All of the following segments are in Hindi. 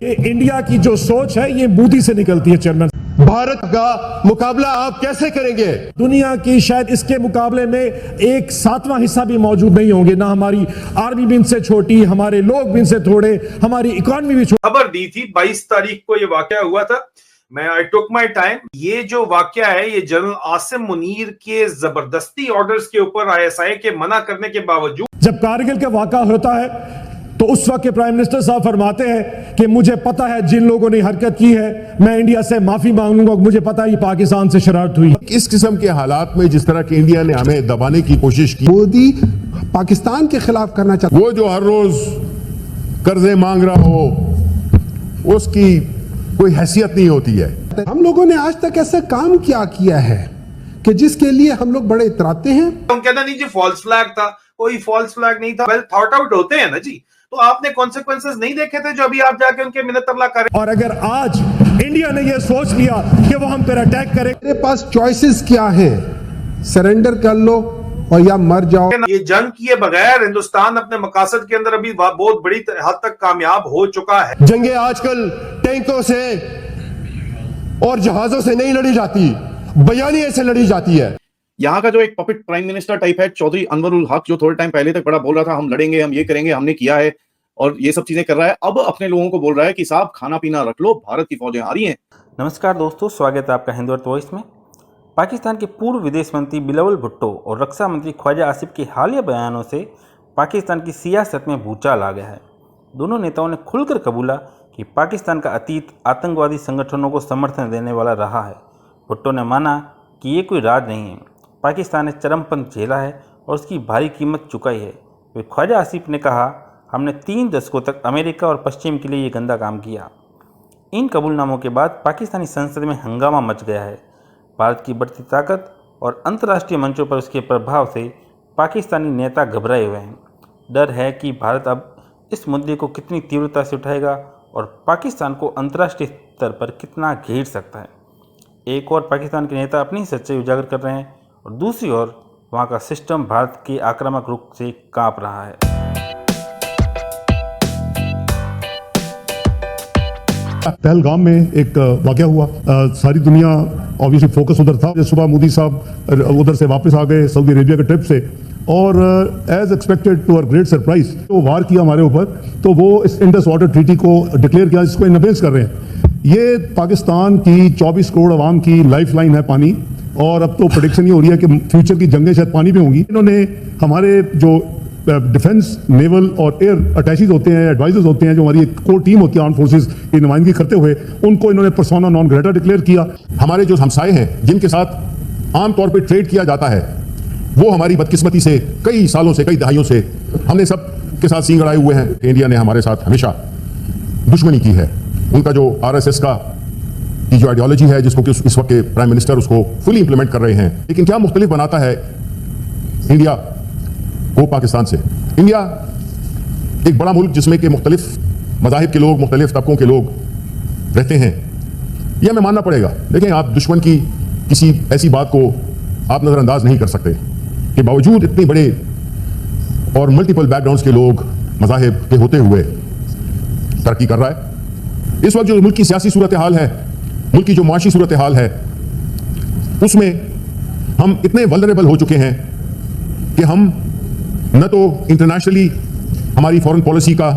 इंडिया की जो सोच है ये मोदी से निकलती है चेयरमैन। भारत का मुकाबला आप कैसे करेंगे? दुनिया की शायद इसके मुकाबले में एक 7वां हिस्सा भी मौजूद नहीं होंगे। ना हमारी आर्मी भी इनसे छोटी, हमारे लोग भी इनसे थोड़े, हमारी इकोनॉमी भी छोटी। खबर दी थी 22 तारीख को ये वाकया हुआ था। मैं आई टुक माई टाइम। ये जो वाकया है ये जनरल आसिम मुनीर के जबरदस्ती ऑर्डर्स के ऊपर आईएसआई के मना करने के बावजूद जब कारगिल का वाकया होता है तो उस वक्त के प्राइम मिनिस्टर साहब फरमाते हैं कि मुझे पता है जिन लोगों ने हरकत की है, मैं इंडिया से माफी मांगूंगा, मुझे पता है ये पाकिस्तान से शरारत हुई। इस किस्म के हालात में जिस तरह की इंडिया ने हमें दबाने की कोशिश की, मोदी पाकिस्तान के खिलाफ करना चाहता, वो जो हर रोज कर्जे मांग रहा हो उसकी कोई हैसियत नहीं होती है। हम लोगों ने आज तक ऐसा काम क्या किया है कि जिसके लिए हम लोग बड़े इतराते हैं। हम कहते नहीं जी फॉल्स फ्लैग था, कोई फॉल्स फ्लैग नहीं था। वेल थॉट आउट होते हैं ना जी, तो आपने कॉन्सिक्वेंसेस नहीं देखे थे जो अभी आप जाके उनके मिन्नत अल्लाह करें। और अगर आज इंडिया ने यह सोच लिया कि वो हम पर अटैक करे, मेरे पास चॉइसेस क्या है, सरेंडर कर लो और या मर जाओ। ये जंग किए बगैर हिंदुस्तान अपने मकासद के अंदर अभी बहुत बड़ी हद तक कामयाब हो चुका है। जंगें आजकल टैंकों से और जहाजों से नहीं लड़ी जाती, बयानिए से लड़ी जाती है। यहाँ का जो एक पपेट प्राइम मिनिस्टर टाइप है चौधरी अनवरुल हक, जो थोड़े टाइम पहले तक बड़ा बोल रहा था हम लड़ेंगे, हम ये करेंगे, हमने किया है और ये सब चीजें कर रहा है, अब अपने लोगों को बोल रहा है कि साहब खाना पीना रख लो, भारत की फौजें आ रही हैं। नमस्कार दोस्तों, स्वागत है आपका हिंदू अर्थ वॉइस में। पाकिस्तान के पूर्व विदेश मंत्री बिलावल भुट्टो और रक्षा मंत्री ख्वाजा आसिफ के हालिया बयानों से पाकिस्तान की सियासत में भूचाल आ गया है। दोनों नेताओं ने खुलकर कबूला कि पाकिस्तान का अतीत आतंकवादी संगठनों को समर्थन देने वाला रहा है। भुट्टो ने माना कि ये कोई राज नहीं है, पाकिस्तान ने चरमपंथ झेला है और उसकी भारी कीमत चुकाई है। वे ख्वाजा आसिफ ने कहा, हमने 3 दशकों तक अमेरिका और पश्चिम के लिए ये गंदा काम किया। इन कबूलनामों के बाद पाकिस्तानी संसद में हंगामा मच गया है। भारत की बढ़ती ताकत और अंतर्राष्ट्रीय मंचों पर उसके प्रभाव से पाकिस्तानी नेता घबराए हुए हैं। डर है कि भारत अब इस मुद्दे को कितनी तीव्रता से उठाएगा और पाकिस्तान को अंतर्राष्ट्रीय स्तर पर कितना घेर सकता है। एक और पाकिस्तान के नेता अपनी सच्चाई उजागर कर रहे हैं और दूसरी ओर वहाँ का सिस्टम भारत के आक्रामक रुख से कांप रहा है। पहलगाम में एक वाकया हुआ, सारी दुनिया ऑब्वियसली फोकस उधर था। सुबह मोदी साहब उधर से वापस आ गए सऊदी अरेबिया के ट्रिप से और as expected to our great surprise तो वार किया हमारे ऊपर, तो वो इस इंडस वाटर ट्रीटी को डिक्लेयर किया, जिसको इनवेंस कर रहे हैं। ये पाकिस्तान की 24 करोड़ आवाम की लाइफ लाइन है पानी, और अब तो प्रेडिक्शन ये हो रही है कि फ्यूचर की जंगें शायद पानी पे होंगी। इन्होंने हमारे जो डिफेंस, नेवल और एयर अटैचीज होते हैं, एडवाइजर्स होते हैं, जो हमारी एक कोर टीम होती है आर्म फोर्सेस की नुमाइंदगी करते हुए, उनको इन्होंने पर्सोना नॉन ग्रेटा डिक्लेयर किया। हमारे जो हमसाए हैं जिनके साथ आमतौर पर ट्रेड किया जाता है, वो हमारी बदकिस्मती से कई सालों से, कई दहाइयों से हमने सब के साथ सींग अड़ाए हुए हैं। इंडिया ने हमारे साथ हमेशा दुश्मनी की है। उनका जो आरएसएस का की जो आइडियोलॉजी है, जिसको कि इस वक्त के प्राइम मिनिस्टर उसको फुली इंप्लीमेंट कर रहे हैं। लेकिन क्या मुख्तलिफ बनाता है इंडिया को पाकिस्तान से? इंडिया एक बड़ा मुल्क जिसमें कि मुख्तलिफ मज़ाहिब के लोग, मुख्तलिफ तबकों के लोग रहते हैं, यह हमें मानना पड़ेगा। देखें, आप दुश्मन की किसी ऐसी बात को आप नज़रअंदाज नहीं कर सकते कि बावजूद इतने बड़े और मल्टीपल बैकग्राउंड्स के लोग, मज़ाहिब के होते हुए तरक्की कर रहा है। इस वक्त जो मुल्क की सियासी सूरत हाल है, मुल्क की जो माशी सूरत हाल है, उसमें हम इतने वल्नरेबल हो चुके हैं कि हम न तो इंटरनेशनली हमारी फॉरेन पॉलिसी का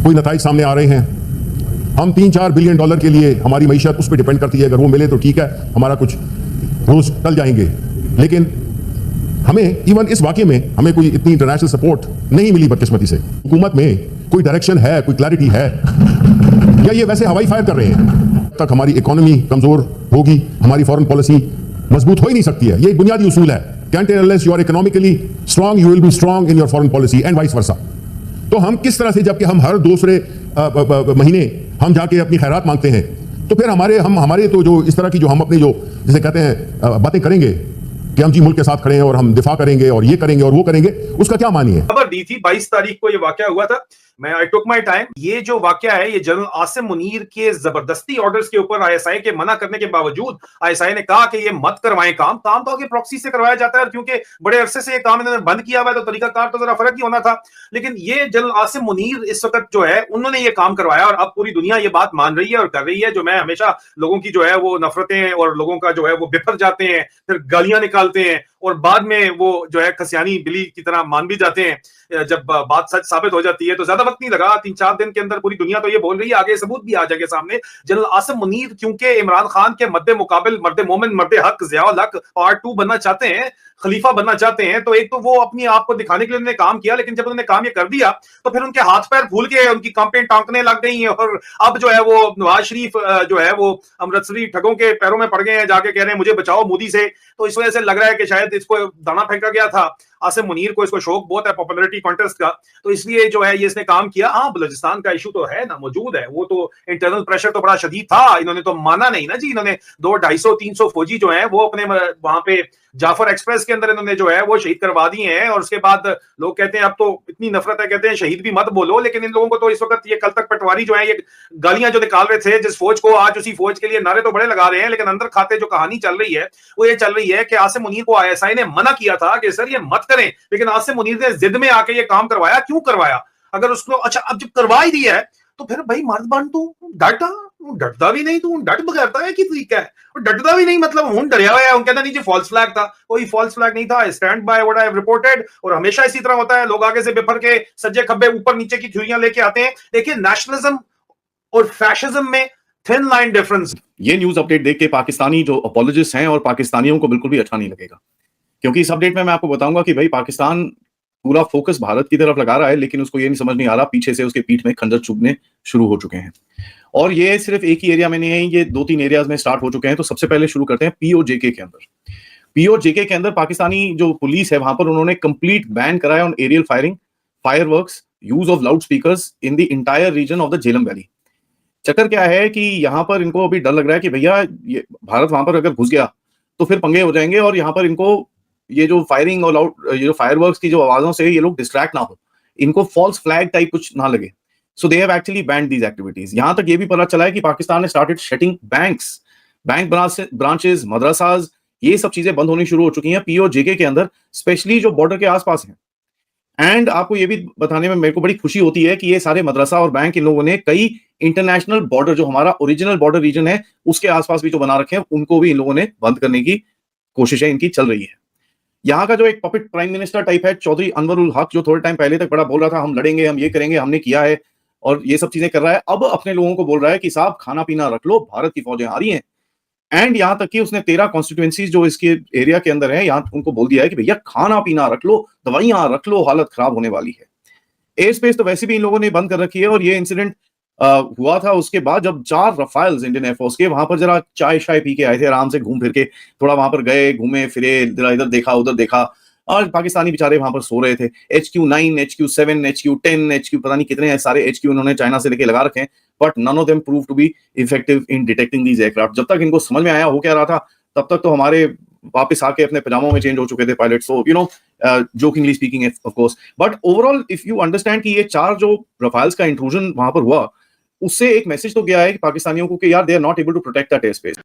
कोई नताइज सामने आ रहे हैं। हम $3-4 बिलियन के लिए हमारी मईशत उस पर डिपेंड करती है, अगर वो मिले तो ठीक है, हमारा कुछ रोज टल जाएंगे। लेकिन हमें इवन इस वाकये में हमें कोई इतनी इंटरनेशनल सपोर्ट नहीं मिली बदकिस्मती से। हुकूमत में कोई डायरेक्शन है, कोई क्लैरिटी है, या ये वैसे हवाई फायर कर रहे हैं? तक हमारी इकोनॉमी कमजोर होगी, हमारी फॉरेन पॉलिसी मजबूत हो ही नहीं सकती है। ये एक बुनियादी उसूल है। Unless you are economically strong, you will be strong in your foreign policy and vice versa. तो हम किस तरह से, जबकि हम हर दूसरे महीने हम जाके अपनी खैरात मांगते हैं, तो फिर हमारे तो जो इस तरह की जो हम अपने जो जिसे कहते हैं बातें करेंगे कि हम जी मुल्क के साथ खड़े हैं और हम दिफा करेंगे और ये करेंगे और वो करेंगे, उसका क्या मानी है? खबर दी थी 22 तारीख को ये वाकया हुआ था। मैं आई टुक माई टाइम। ये जो वाकया है ये जनरल आसिम मुनीर के जबरदस्ती ऑर्डर्स के ऊपर आईएसआई के मना करने के बावजूद आईएसआई ने कहा कि ये मत करवाएं काम तो आगे प्रॉक्सी से करवाया जाता है, क्योंकि बड़े अरसे से ये काम इन्होंने बंद किया हुआ है तो तरीकाकार तो जरा फर्क ही होना था। लेकिन ये जनरल आसिम मुनीर इस वक्त जो है उन्होंने ये काम करवाया और अब पूरी दुनिया ये बात मान रही है और कर रही है। जो मैं हमेशा लोगों की जो है वो नफरतें और लोगों का जो है वो बिफर जाते हैं, फिर गालियां निकालते हैं और बाद में वो जो है खसियानी बिली की तरह मान भी जाते हैं, जब बात सच साबित हो जाती है तो ज्यादा वक्त नहीं लगा, 3-4 दिन के अंदर पूरी दुनिया तो ये बोल रही है, आगे सबूत भी आ जाएंगे सामने। जनरल आसिम मुनीर क्योंकि इमरान खान के मद्दे मुकाबिल मर्द मोमिन मर्द हक ज़ियाउल हक पार्ट 2 बनना चाहते हैं, खलीफा बनना चाहते हैं, तो एक तो वो अपनी आप को दिखाने के लिए उन्होंने काम किया, लेकिन जब उन्होंने काम ये कर दिया तो फिर उनके हाथ पैर फूल के उनकी कंपें टांकने लग गई हैं और अब जो है वो नवाज शरीफ जो है वो अमृतसरी ठगों के पैरों में पड़ गए हैं, जाके कह रहे हैं मुझे बचाओ मोदी से। तो इस वजह से लग रहा है कि शायद इसको दाना फेंका गया था आसिम मुनीर को, इसको शौक बहुत है पॉपुलैरिटी कॉन्टेस्ट का, तो इसलिए जो है ये इसने काम किया। हाँ, बलूचिस्तान का इशू तो है ना, मौजूद है, वो तो इंटरनल प्रेशर तो बड़ा शदीद था, इन्होंने तो माना नहीं ना जी। इन्होंने 200-250-300 फौजी जो है वो अपने वहां पे जाफर एक्सप्रेस के अंदर इन्होंने जो है वो शहीद करवा दिए हैं और उसके बाद लोग कहते हैं अब तो इतनी नफरत है, कहते हैं शहीद भी मत बोलो। लेकिन इन लोगों को तो इस वक्त ये कल तक पटवारी जो है ये गालियां जो निकाल रहे थे जिस फौज को, आज उसी फौज के लिए नारे तो बड़े लगा रहे हैं, लेकिन अंदर खाते जो कहानी चल रही है वो ये चल रही है कि आसिम मुनीर को आईएसआई ने मना किया था कि सर ये मत करें, लेकिन आसिम मुनीर ने जिद में आके ये काम करवाया। क्यों करवाया? अगर उसको अच्छा अब जब करवा ही दिया है तो फिर भाई मर्द बन, तू डटता भी नहीं, तू डट बगैरता है कि तरीका है, और डटता भी नहीं मतलब हूं डरिया हुआ है, उन कहता नहीं जी फॉल्स फ्लैग था, कोई फॉल्स फ्लैग नहीं था, stand by what I have reported. और हमेशा इसी तरह होता है, लोग आगे से बिफर के सज्जे खब्बे ऊपर नीचे की थ्योरियां लेके आते हैं। देखिए नेशनलिज्म और फैशिज्म में थिन लाइन डिफरेंस। ये न्यूज अपडेट देख के पाकिस्तानी जो अपोलॉजिस्ट हैं और पाकिस्तानियों को बिल्कुल भी अच्छा नहीं लगेगा, क्योंकि इस अपडेट में मैं आपको बताऊंगा कि भाई पाकिस्तान पूरा फोकस भारत की तरफ लगा रहा है, लेकिन उसको ये नहीं समझ नहीं आ रहा पीछे से उसके पीठ में खंजर चुभने शुरू हो चुके हैं। और ये सिर्फ एक ही एरिया में नहीं है, ये 2-3 एरियाज में स्टार्ट हो चुके हैं। तो सबसे पहले शुरू करते हैं पीओजेके के अंदर। पीओजेके के अंदर पाकिस्तानी जो पुलिस है वहां पर उन्होंने कंप्लीट बैन कराया on aerial firing, fireworks, use of loud speakers in the entire region of the Jhelum valley. चक्कर क्या है कि यहाँ पर इनको अभी डर लग रहा है कि भैया ये भारत वहां पर अगर घुस गया तो फिर पंगे हो जाएंगे और यहाँ पर इनको ये जो फायरिंग और ये जो फायरवर्क्स की जो आवाजों से ये लोग डिस्ट्रैक्ट ना हो, इनको फॉल्स फ्लैग टाइप कुछ ना लगे। So they have actually banned these activities. यहां तक ये भी पता चला है कि पाकिस्तान ने started shutting banks, bank branches, मदरसाज, ये सब चीजें बंद होनी शुरू हो चुकी हैं पीओजेके के अंदर, स्पेशली जो बॉर्डर के आसपास हैं। एंड आपको ये भी बताने में मेरे को बड़ी खुशी होती है कि ये सारे मदरसा और बैंक इन लोगों ने कई इंटरनेशनल बॉर्डर जो हमारा ओरिजिनल बॉर्डर रीजन है उसके आसपास भी जो बना रखे हैं उनको भी इन लोगों ने बंद करने की कोशिशें इनकी चल रही है। यहाँ का जो एक पपेट प्राइम मिनिस्टर टाइप है चौधरी अनवरुल हक, जो थोड़े टाइम पहले तक बड़ा बोल रहा था हम लड़ेंगे, हम ये करेंगे, हमने किया है और ये सब चीजें कर रहा है, अब अपने लोगों को बोल रहा है कि साहब खाना पीना रख लो, भारत की फौजें आ रही हैं। एंड यहाँ तक कि उसने 13 कॉन्स्टिट्यूएंसीज जो इसके एरिया के अंदर है यहाँ उनको बोल दिया है कि भैया खाना पीना रख लो, दवाइयां रख लो, हालत खराब होने वाली है। एयर स्पेस तो वैसे भी इन लोगों ने बंद कर रखी है और ये इंसिडेंट हुआ था उसके बाद जब 4 रफाइल्स इंडियन एयरफोर्स के वहां पर जरा चाय शाय पी के आए थे, आराम से घूम फिर के थोड़ा वहां पर गए, घूमे फिरे, इधर देखा उधर देखा, और पाकिस्तानी बेचारे वहां पर सो रहे थे। HQ9, HQ7, HQ10, HQ पता नहीं कितने सारे HQ इन्होंने चाइना से लेके लगा रखे हैं, but none of them prove to be effective in detecting these aircraft. जब तक इनको समझ में आया हो क्या रहा था तब तक तो हमारे वापस आके अपने पजामों में चेंज हो चुके थे pilot. So you know jokingly speaking of course, but overall if you understand कि ये 4 जो रफाइल्स का इंट्रूजन वहां पर हुआ उससे एक मैसेज तो गया है कि पाकिस्तानियों को कि यार they are not able to protect that air space.